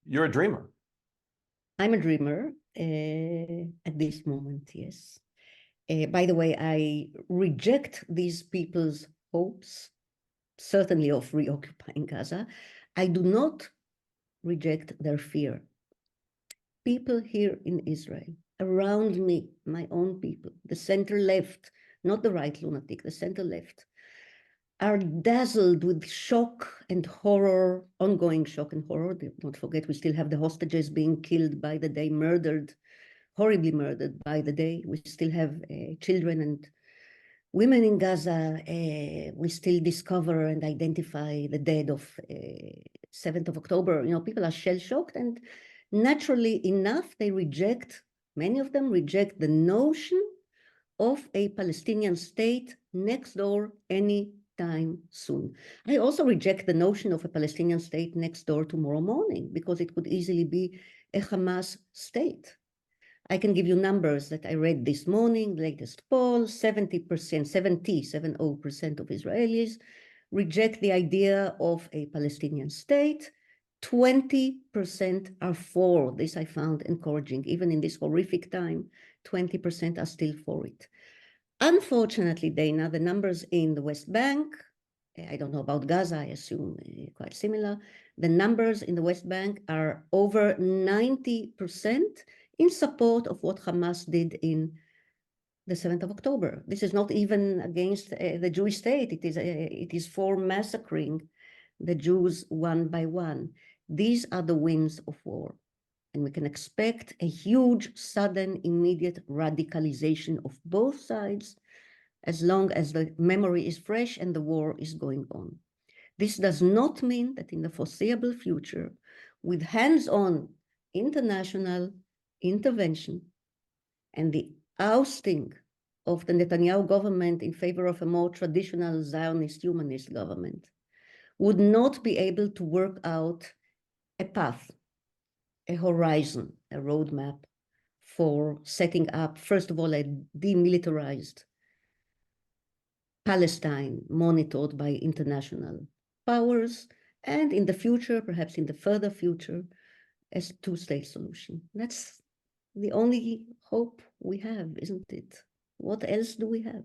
You're a dreamer. I'm a dreamer at this moment, yes. By the way, I reject these people's hopes, certainly of reoccupying Gaza. I do not reject their fear. People here in Israel, around me, my own people, the center left, not the right lunatic, the center left, are dazzled with shock and horror, ongoing shock and horror. Don't forget, we still have the hostages being killed by the day, murdered, horribly murdered by the day. We still have children and women in Gaza. We still discover and identify the dead of 7th of October. You know, people are shell-shocked, and naturally enough, they reject, many of them reject the notion of a Palestinian state next door any time soon. I also reject the notion of a Palestinian state next door tomorrow morning, because it could easily be a Hamas state. I can give you numbers that I read this morning, latest poll, 70%, 70% of Israelis reject the idea of a Palestinian state. 20% are for. This I found encouraging. Even in this horrific time, 20% are still for it. Unfortunately, Dana, the numbers in the West Bank, I don't know about Gaza, I assume quite similar. The numbers in the West Bank are over 90% in support of what Hamas did in the 7th of October. This is not even against the Jewish state. It is for massacring the Jews one by one. These are the winds of war. And we can expect a huge, sudden, immediate radicalization of both sides as long as the memory is fresh and the war is going on. This does not mean that in the foreseeable future, with hands-on international intervention and the ousting of the Netanyahu government in favor of a more traditional Zionist humanist government, would not be able to work out a path, a horizon, a roadmap for setting up, first of all, a demilitarized Palestine monitored by international powers, and in the future, perhaps in the further future, as a two-state solution. That's the only hope we have, isn't it? What else do we have?